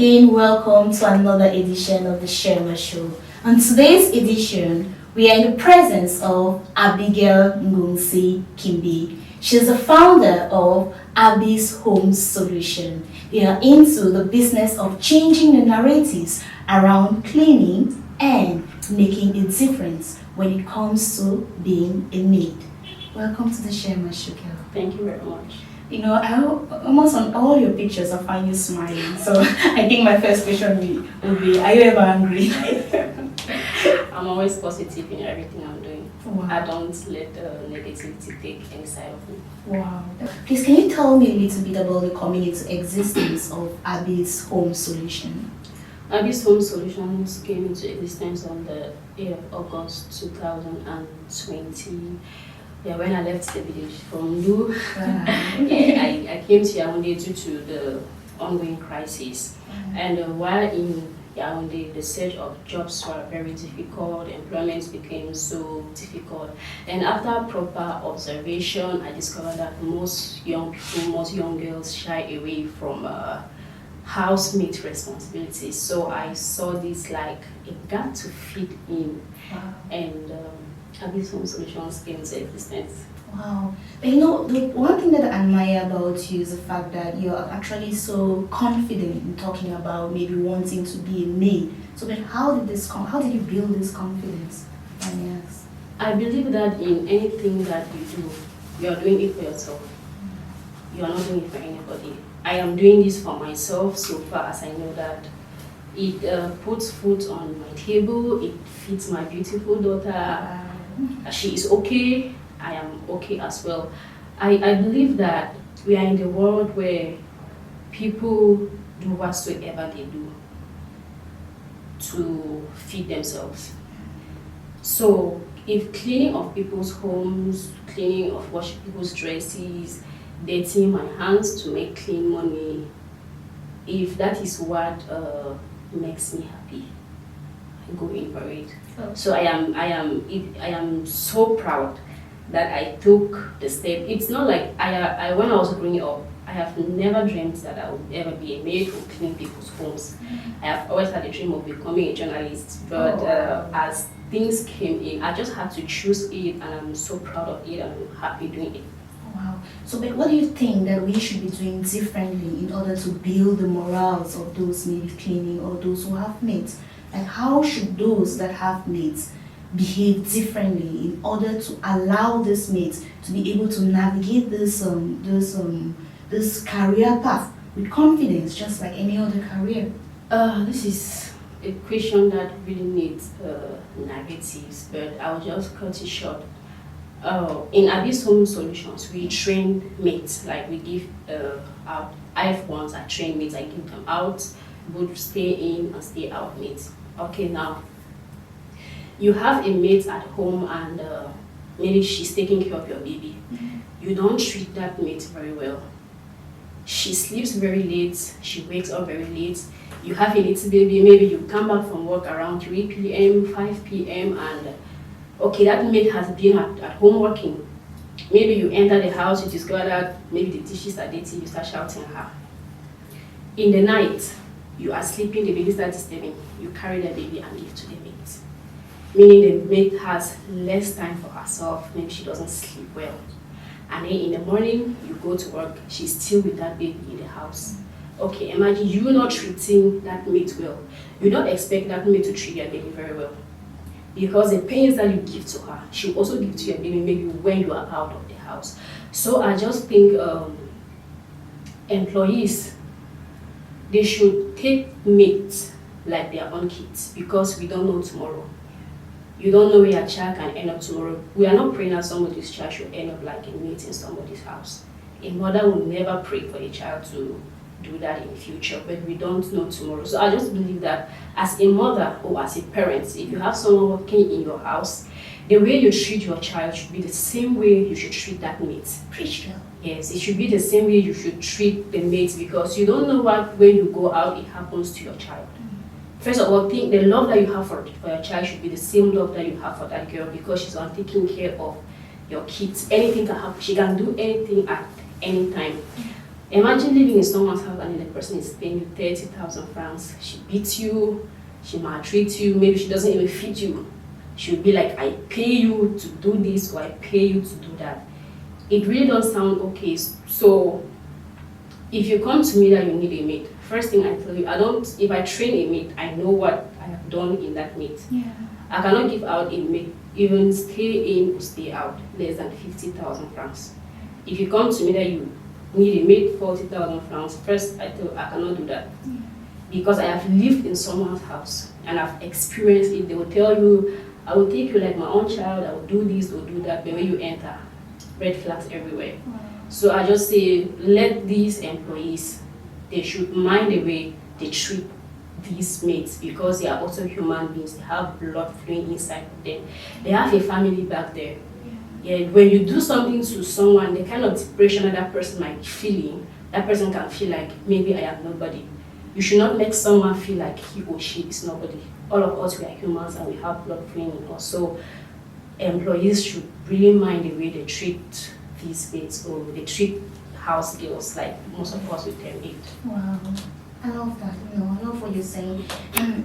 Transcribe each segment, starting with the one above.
again welcome to another edition of the Shirlma Show. On today's edition, we are in the presence of Abigail Ngunsi Kimbi. She's the founder of Abby's Home Solution. They are into the business of changing the narratives around cleaning and making a difference when it comes to being a maid. Welcome to the Shirlma Show, girl. Thank you very much. You know, almost on all your pictures, I find you smiling. So I think my first question will be, are you ever angry? I'm always positive in everything I'm doing. Wow. I don't let negativity take any side of me. Wow. Please, can you tell me a little bit about the coming into existence of Abby's Home Solution? Abby's Home Solutions came into existence on the 8th of August 2020. Yeah, when I left the village from Lu, I came to Yaoundé due to the ongoing crisis. And while in Yaoundé, the search of jobs were very difficult, employment became so difficult. And after proper observation, I discovered that most young people, most young girls shy away from housemaid responsibilities. So I saw this like a gap to fit in. Wow. And Abby's Home Solutions came into existence. Wow. But you know, the one thing that I admire about you is the fact that you're actually so confident in talking about maybe wanting to be a maid. So but how did this come? How did you build this confidence? Yes. I believe that in anything that you do, you are doing it for yourself. You are not doing it for anybody. I am doing this for myself so far as I know that it puts food on my table, it feeds my beautiful daughter. She is okay, I am okay as well. I believe that we are in the world where people do whatsoever they do to feed themselves. So if cleaning of people's homes, cleaning of washing people's dresses, dating my hands to make clean money, if that is what makes me happy, I go in for it. Oh. So I am so proud that I took the step. It's not like I when I was growing up, I have never dreamed that I would ever be a maid who clean people's homes. I have always had a dream of becoming a journalist, but as things came in, I just had to choose it, and I'm so proud of it, and I'm happy doing it. Wow. So but what do you think that we should be doing differently in order to build the morals of those maybe cleaning or those who have maids? Like how should those that have maids behave differently in order to allow these maids to be able to navigate this career path with confidence, just like any other career? This is a question that really needs narratives, but I'll just cut it short. In Abby's Home Solutions, we train mates, like we give out IF1s, I train mates, I give them out, both stay in and stay out mates. Okay, now, you have a mate at home and maybe she's taking care of your baby. You don't treat that mate very well. She sleeps very late, she wakes up very late. You have a little baby, maybe you come back from work around 3 p.m., 5 p.m. and okay, that maid has been at home working. Maybe you enter the house, you discover that maybe the dishes are dirty, you start shouting at her. In the night, you are sleeping, the baby starts disturbing. You carry the baby and give to the maid. Meaning the maid has less time for herself, maybe she doesn't sleep well. And then in the morning, you go to work, she's still with that baby in the house. Okay, imagine you not treating that maid well. You don't expect that maid to treat your baby very well. Because the pains that you give to her, she will also give to your baby maybe when you are out of the house. So I just think employees, they should take mates like their own kids, because we don't know tomorrow. You don't know where your child can end up tomorrow. We are not praying that somebody's child should end up like a mate in somebody's house. A mother will never pray for a child to do that in the future, but we don't know tomorrow. So I just believe that as a mother or as a parent, if you have someone working in your house, the way you treat your child should be the same way you should treat that mate. Preach, girl. Yes, it should be the same way you should treat the mate, because you don't know what, when you go out, it happens to your child. First of all, think the love that you have for your child should be the same love that you have for that girl, because she's on taking care of your kids. Anything can happen. She can do anything at any time. Imagine living in someone's house and then the person is paying you 30,000 francs. She beats you, she maltreats you, maybe she doesn't even feed you. She'll be like, I pay you to do this or I pay you to do that. It really doesn't sound okay. So if you come to me that you need a maid, first thing I tell you, if I train a maid, I know what I have done in that maid. Yeah. I cannot give out a maid, even stay in or stay out, less than 50,000 francs. If you come to me that you need a maid 40,000 francs, first I tell you, I cannot do that. Yeah. Because I have lived in someone's house and I've experienced it. They will tell you, I will take you like my own child, I will do this or do that, but when you enter, red flags everywhere. Wow. So I just say, let these employees, they should mind the way they treat these mates, because they are also human beings. They have blood flowing inside of them. They have a family back there. Yeah, when you do something to someone, the kind of depression that person might be feeling, that person can feel like, maybe I am nobody. You should not make someone feel like he or she is nobody. All of us, we are humans and we have blood flowing in us. So employees should really mind the way they treat these mates, or they treat house girls like most of us with them eat. Wow, I love that. I love what you're saying.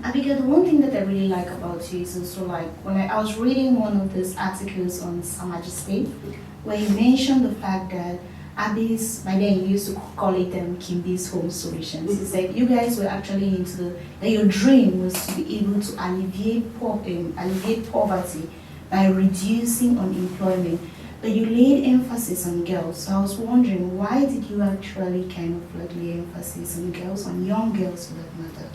Abigail, the one thing that I really like about you is also like when I was reading one of these articles on Sa Majesté, where you mentioned the fact that Abby's, by then you used to call it Kimbi's Home Solutions. It's like you guys were actually into that your dream was to be able to alleviate poverty by reducing unemployment. But you laid emphasis on girls. So I was wondering, why did you actually kind of like lay emphasis on girls, on young girls for that matter?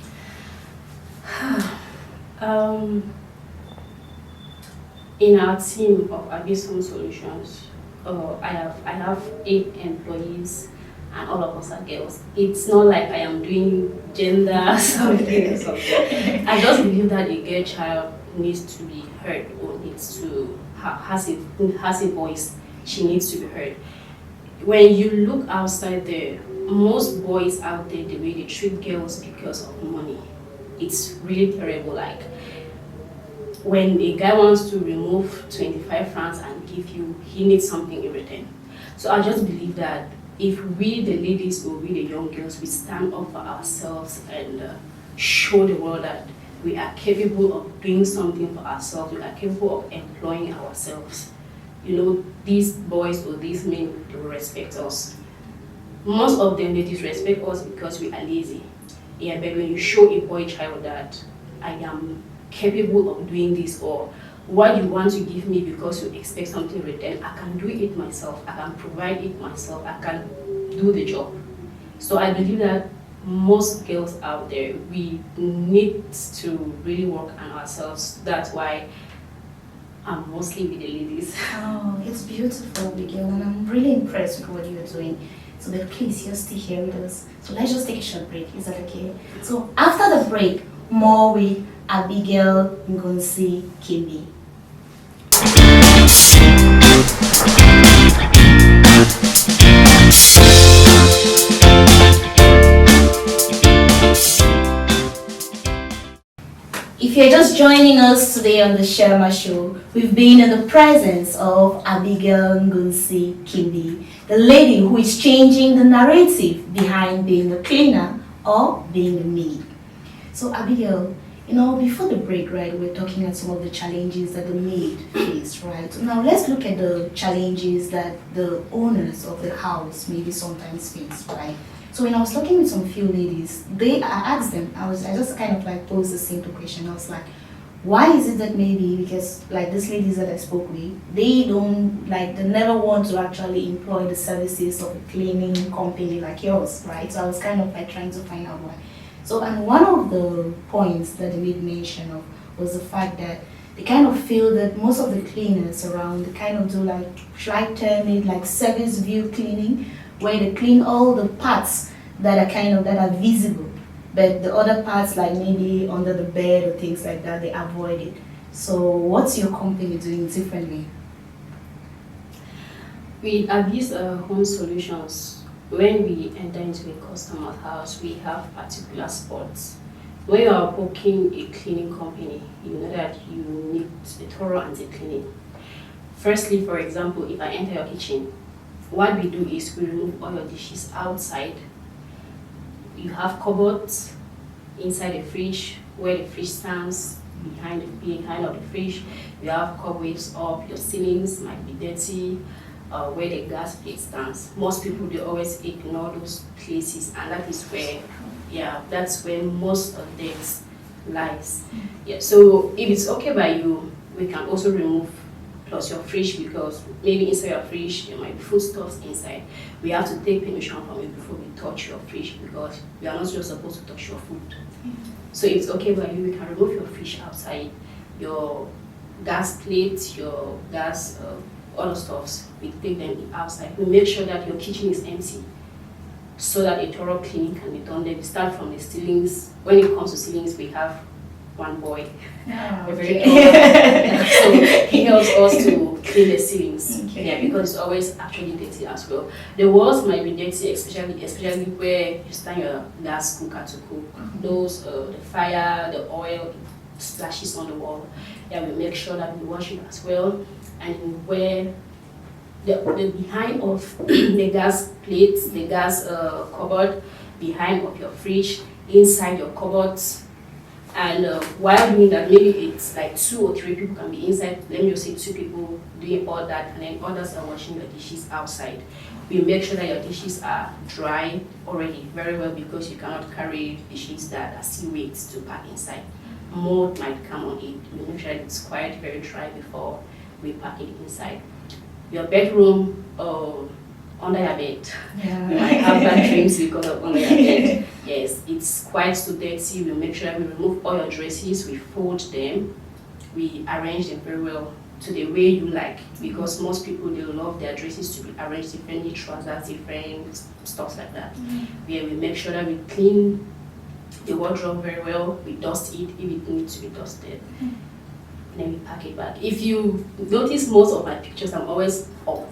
In our team of Abyss Home Solutions, I have 8 employees and all of us are girls. It's not like I am doing gender something or something. I just believe that a girl child needs to be heard, or needs to has a voice. She needs to be heard. When you look outside there, most boys out there, the way they treat girls because of money, it's really terrible. Like when a guy wants to remove 25 francs and give you, he needs something in return. So I just believe that if we, the ladies, or we, the young girls, we stand up for ourselves and show the world that we are capable of doing something for ourselves, we are capable of employing ourselves. These boys or these men will respect us. Most of them, they disrespect us because we are lazy. Yeah, but when you show a boy child that I am capable of doing this, or what you want to give me because you expect something in return, I can do it myself, I can provide it myself, I can do the job. So I believe that most girls out there, we need to really work on ourselves. That's why I'm mostly with the ladies. Oh, it's beautiful, Abigail, and I'm really impressed with what you're doing. So, but please, you're still here with us. So let's just take a short break. Is that okay? So after the break, more with Abigail Ngunsi Kimbi. If you're just joining us today on the Shirlma Show, we've been in the presence of Abigail Ngunsi Kimbi, the lady who is changing the narrative behind being a cleaner or being a maid. So Abigail, before the break, right, we're talking about some of the challenges that the maid face, right? So now let's look at the challenges that the owners of the house maybe sometimes face, right? So when I was talking with some few ladies, I asked them, I just kind of like posed the simple question. I was like, why is it that maybe, because like these ladies that I spoke with, they never want to actually employ the services of a cleaning company like yours, right? So I was kind of like trying to find out why. So, and one of the points that they made mention of was the fact that they kind of feel that most of the cleaners around, they kind of do like, should I term it like service view cleaning, where they clean all the parts that are visible, but the other parts, like maybe under the bed or things like that, they avoid it. So what's your company doing differently? With Abyss Home Solutions, when we enter into a customer's house, we have particular spots. When you are booking a cleaning company, you know that you need a thorough anti-cleaning. Firstly, for example, if I enter your kitchen, what we do is we remove all your dishes outside. You have cupboards inside the fridge where the fridge stands behind of the fridge. You have cobwebs up, your ceilings might be dirty, where the gas plate stands. Most people, they always ignore those places, and that is where, yeah, that's where most of the dirt lies. Yeah, so if it's okay by you, we can also remove plus your fridge, because maybe inside your fridge there might be foodstuffs inside. We have to take permission from you before we touch your fridge, because we are not just supposed to touch your food. So if it's okay by you, we can remove your fridge outside, your gas plates, your gas, all the stuffs. We take them outside. We make sure that your kitchen is empty, so that a thorough cleaning can be done. Then we start from the ceilings. When it comes to ceilings, we have one boy, a very tall, so he helps us to clean the ceilings. Okay. Yeah, because it's always actually dirty as well. The walls might be dirty, especially where you stand your gas cooker to cook. Those the fire, the oil splashes on the wall. Yeah, we make sure that we wash it as well. And where the behind of the gas plates, the gas cupboard, behind of your fridge, inside your cupboards. And while doing that, maybe it's like 2 or 3 people can be inside. Let me just say 2 people doing all that, and then others are washing your dishes outside. We make sure that your dishes are dry already very well, because you cannot carry dishes that are still wet to pack inside. Mold might come on it. We make sure that it's quite very dry before we pack it inside. Your bedroom, under your bed. Yeah. You might have bad dreams because of under your bed. Yes, it's quite so dirty. We make sure that we remove all your dresses, we fold them, we arrange them very well to the way you like, because most people, they love their dresses to be arranged differently, trousers different, stuff like that. Yeah, we make sure that we clean the wardrobe very well, we dust it if it needs to be dusted. And then we pack it back. If you notice, most of my pictures, I'm always up.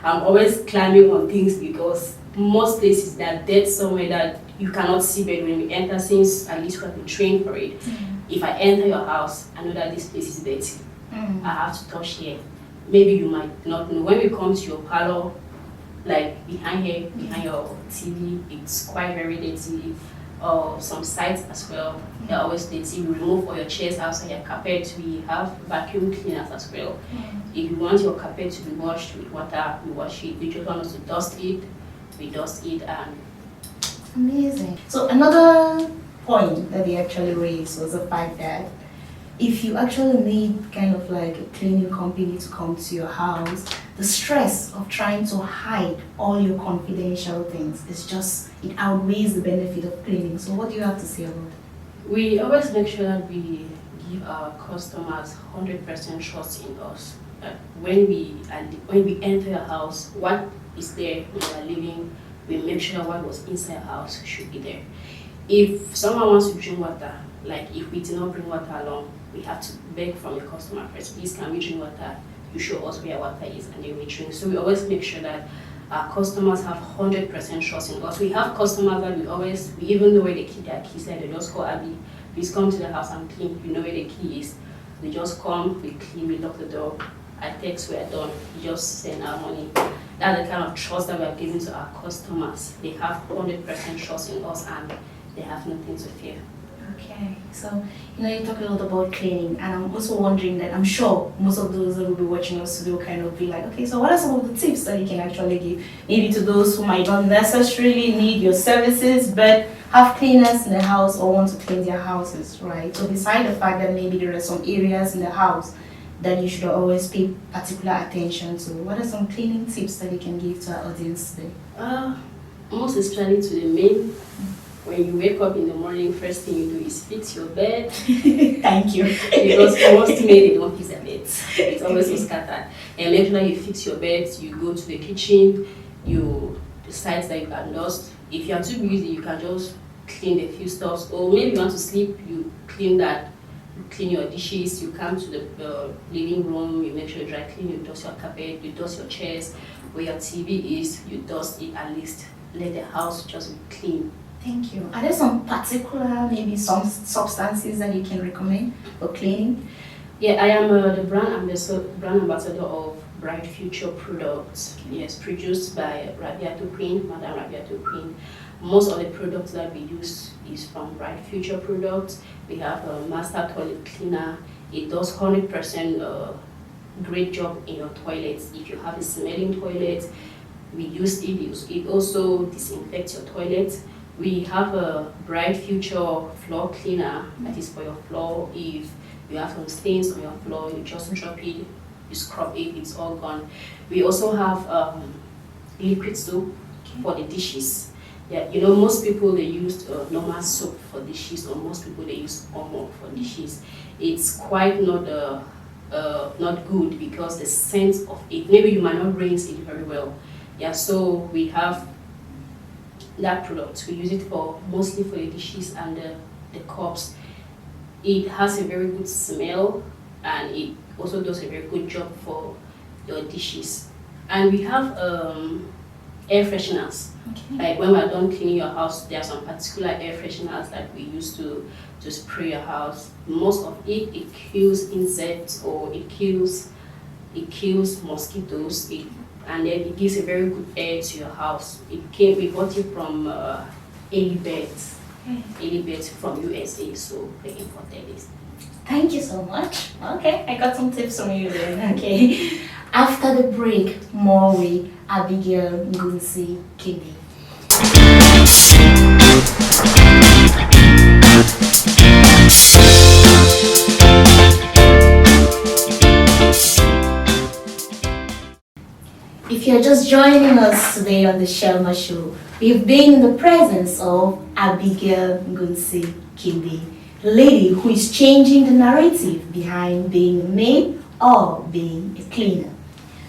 I'm always climbing on things, because most places that dirt somewhere that you cannot see better when we enter, since at least we have been trained for it. If I enter your house, I know that this place is dirty. I have to touch here. Maybe you might not know. When we come to your parlor, like behind here, behind your TV, it's quite very dirty. Some sides as well, they're always dirty. We remove all your chairs outside, your carpet. We have vacuum cleaners as well. If you want your carpet to be washed with water, we wash it. If you just want us to dust it, we dust it. And amazing. So another point that they actually raised was the fact that if you actually need kind of like a cleaning company to come to your house, the stress of trying to hide all your confidential things is just, it outweighs the benefit of cleaning. So what do you have to say about it? we always make sure that we give our customers 100% trust in us. When we enter a house, what is there when we are living, we make sure what was inside the house should be there. If someone wants to drink water, like if we did not bring water along, we have to beg from the customer first, please can we drink water? You show us where water is, and then we drink. So we always make sure that our customers have 100% trust in us. We have customers that we even know where they keep their keys, like they just call Abby, please come to the house and clean, you know where the key is. They just come, we clean, we lock the door, I text, we're done, we just send our money. That's the kind of trust that we are giving to our customers. They have 100% trust in us, and they have nothing to fear. Okay, so you talk a lot about cleaning, and I'm also wondering that I'm sure most of those that will be watching us will kind of be like, okay, so what are some of the tips that you can actually give, maybe to those who might not necessarily need your services but have cleaners in the house or want to clean their houses, right? So beside the fact that maybe there are some areas in the house that you should always pay particular attention to, what are some cleaning tips that you can give to our audience today? Most especially to the men. When you wake up in the morning, first thing you do is fix your bed. Thank you. Because most men, they don't fix their beds. It's always so scattered. And make sure you fix your bed. You go to the kitchen, you decide that you can dust. If you are too busy, you can just clean a few stuffs. Or maybe you want to sleep, you clean that. You clean your dishes, you come to the living room, you make sure you dry clean, you dust your carpet, you dust your chairs. Where your TV is, you dust it at least. Let the house just be clean. Thank you. Are there some particular, maybe some substances that you can recommend for cleaning? Yeah, I am the brand ambassador of Bright Future products. Yes, produced by Rabiato Queen, Madam Rabiato Queen. Most of the products that we use is from Bright Future products. We have a master toilet cleaner. It does 100% great job in your toilets. If you have a smelling toilet, we use it. It also disinfects your toilet. We have a Bright Future floor cleaner that is for your floor. If you have some stains on your floor, you just drop it, you scrub it, it's all gone. We also have liquid soap for the dishes. Yeah, you know, most people they use normal soap for dishes, or most people they use Omo for dishes. It's quite not good because the scent of it, maybe you might not rinse it very well. Yeah, so we have that product. We use it for mostly for the dishes and the cups. It has a very good smell, and it also does a very good job for your dishes. And we have air fresheners. Okay. Like when we're done cleaning your house, there are some particular air fresheners that we use to spray your house. Most of it kills insects, or it kills mosquitoes. And then it gives a very good air to your house. We bought it from Elibet. Elibet from USA, so they imported it. Thank you so much. Okay, I got some tips from you then. Okay. After the break, more with Abigail Ngunsi Kimbi. If you're just joining us today on the Shirlma Show, we've been in the presence of Abigail Ngunsi Kimbi, the lady who is changing the narrative behind being a maid or being a cleaner.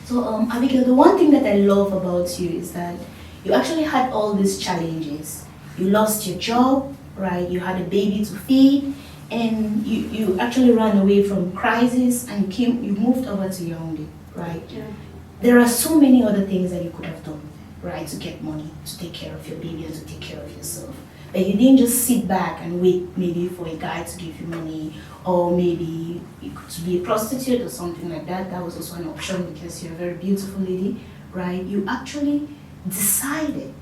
So, Abigail, the one thing that I love about you is that you actually had all these challenges. You lost your job, right? You had a baby to feed, and you actually ran away from crisis, and you moved over to Yaoundé, right? Yeah. There are so many other things that you could have done, right, to get money, to take care of your baby and to take care of yourself. But you didn't just sit back and wait maybe for a guy to give you money, or maybe you could be a prostitute or something like that. That was also an option because you're a very beautiful lady, right? You actually decided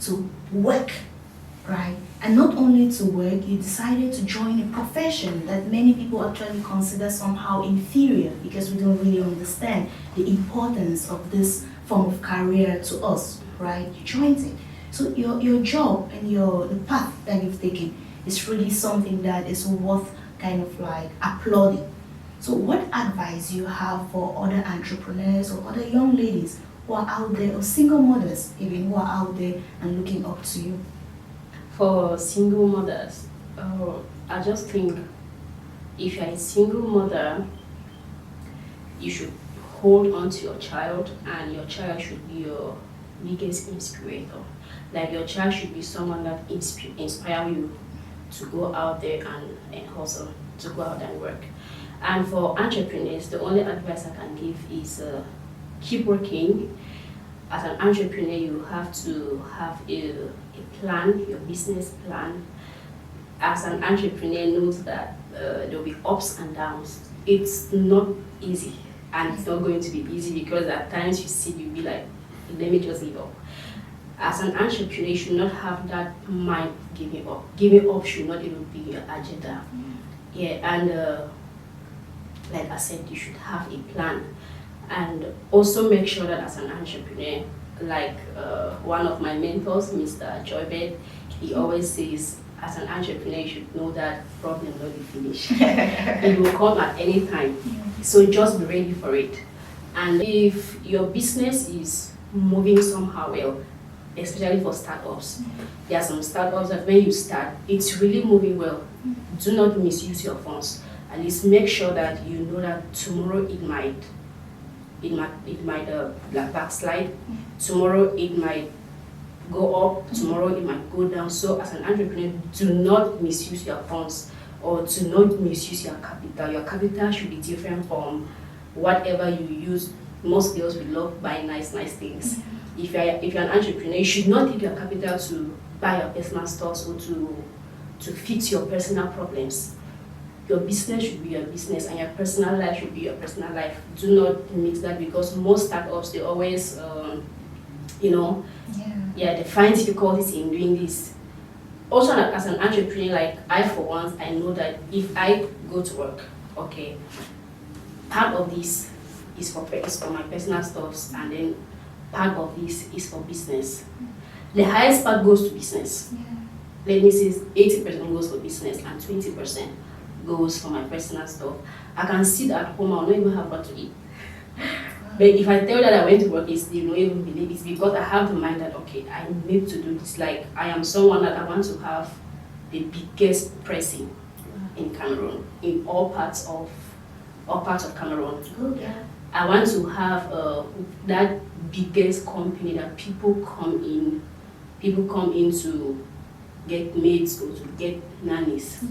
to work, right? And not only to work, you decided to join a profession that many people actually consider somehow inferior because we don't really understand the importance of this form of career to us, right? You joined it. So your job and the path that you've taken is really something that is worth kind of like applauding. So what advice you have for other entrepreneurs or other young ladies who are out there, or single mothers even, who are out there and looking up to you? For single mothers, I just think if you're a single mother, you should hold on to your child, and your child should be your biggest inspirator. Like your child should be someone that inspire you to go out there and hustle, to go out and work. And for entrepreneurs, the only advice I can give is keep working. As an entrepreneur, you have to have a plan, your business plan. As an entrepreneur knows that there will be ups and downs. It's not easy, and it's not going to be easy because at times you'll be like, let me just give up. As an entrepreneur, you should not have that mind of giving up. Giving up should not even be your agenda. Yeah, and like I said, you should have a plan. And also make sure that as an entrepreneur, like one of my mentors, Mr. Joybed, he always says, as an entrepreneur, you should know that problem will not be finished. It will come at any time. So just be ready for it. And if your business is moving somehow well, especially for startups, there are some startups that when you start, it's really moving well. Do not misuse your funds. At least make sure that you know that tomorrow it might backslide. Tomorrow it might go up. Tomorrow it might go down. So as an entrepreneur, do not misuse your funds, or do not misuse your capital. Your capital should be different from whatever you use. Most girls will love buying nice things. If you're an entrepreneur, you should not take your capital to buy your personal stocks or to fix your personal problems. your business should be your business and your personal life should be your personal life. Do not mix that, because most startups, they always, they find difficulties in doing this. Also, as an entrepreneur, like I for once, I know that if I go to work, okay, part of this is for my personal stuffs, and then part of this is for business. The highest part goes to business. Let me say 80% goes for business and 20% goes for my personal stuff. I can sit at home, I'll not even have what to eat. But if I tell you that I went to work, you don't even believe it, because I have the mind that, okay, I need to do this. Like, I am someone that I want to have the biggest pressing in Cameroon, in all parts of Cameroon. Good, yeah. I want to have that biggest company that people come in to get maids or to get nannies,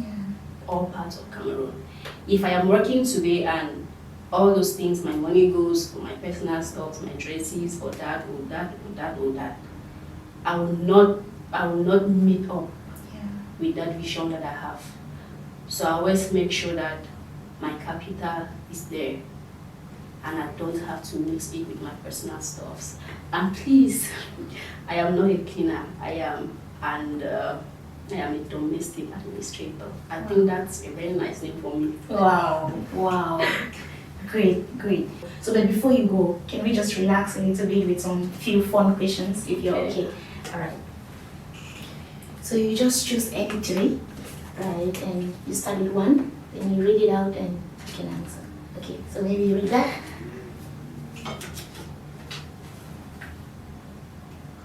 all parts of Cameroon. If I am working today and all those things, my money goes for my personal stuff, my dresses, or that, I will not meet up with that vision that I have. So I always make sure that my capital is there, and I don't have to mix it with my personal stuffs. And please, I am not a cleaner. I am a domestic administrator. I think that's a very nice name for me. Wow. Great. So then before you go, can we just relax a little bit with some few fun questions, if you're okay? All right. So you just choose any three, right? And you start with one, then you read it out and you can answer. Okay, so maybe you read that.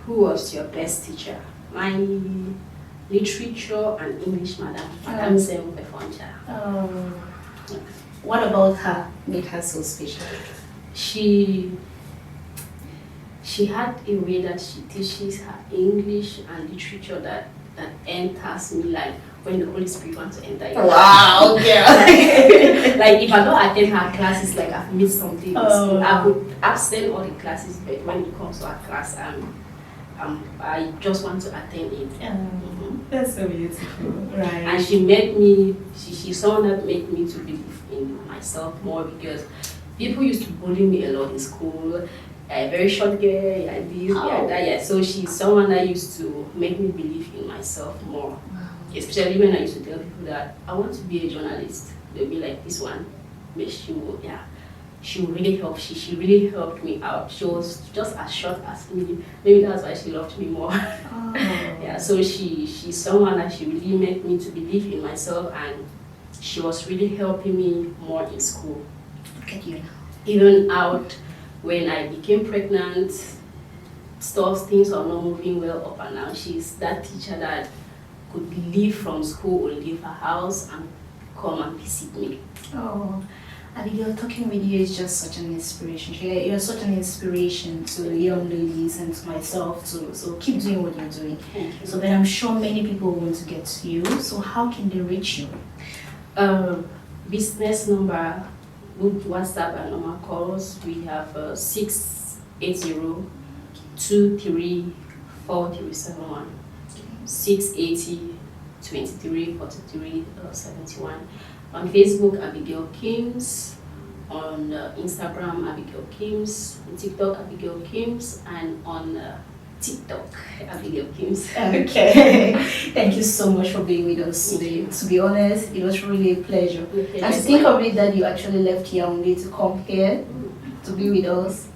Who was your best teacher? My literature and English madam, Madam Sem Befonja. What about her made her so special? She had a way that she teaches her English and literature that enters me, like when the Holy Spirit wants to enter you. Wow, yeah. Like if I don't attend her classes, like I've missed something. I could abstain all the classes, but when it comes to her class, I just want to attend it. That's so beautiful. Right. And she's someone that made me to believe in myself more, because people used to bully me a lot in school. A very short girl, that. So she's someone that used to make me believe in myself more. Wow. Especially when I used to tell people that I want to be a journalist. They'll be like, this one, but she will really help. She really helped me out. She was just as short as me. Maybe that's why she loved me more. So she's someone that she really made me to believe in myself, and she was really helping me more in school. Look at you now. Even out when I became pregnant, things are not moving well up and down. She's that teacher that could leave from school or leave her house and come and visit me. Abigail, talking with you is just such an inspiration. You're such an inspiration to young ladies and to myself too. So keep doing what you're doing. Thank you. So then I'm sure many people want to get to you. So how can they reach you? Business number, WhatsApp and normal calls. We have 680-23-4371. 680-23-43-71. On Facebook, Abigail Kims. On Instagram, Abigail Kims. On TikTok, Abigail Kims. And on TikTok, Abigail Kims. Okay. Thank you so much for being with us today. To be honest, it was really a pleasure. And to think of it that you actually left here only to come here to be with us.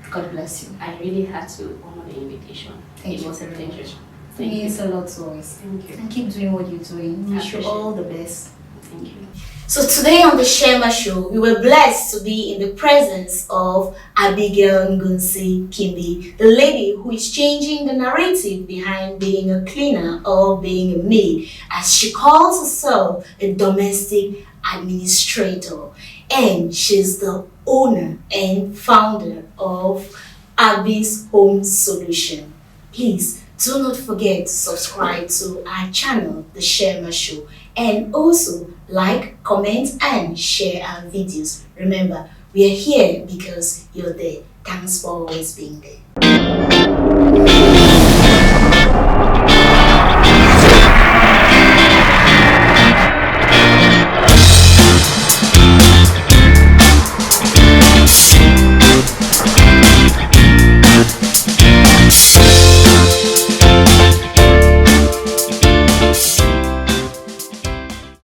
God bless you. I really had to honor the invitation. It was a pleasure. It means a lot to us. Thank you. And keep doing what you're doing. Wish you all the best. Thank you. So today on the Shirlma Show, we were blessed to be in the presence of Abigail Ngunsi Kimbi, the lady who is changing the narrative behind being a cleaner or being a maid, as she calls herself a domestic administrator. And she's the owner and founder of Abby's Home Solution. Please do not forget to subscribe to our channel, The Shirlma Show, and also like, comment, and share our videos. Remember, we are here because you're there. Thanks for always being there.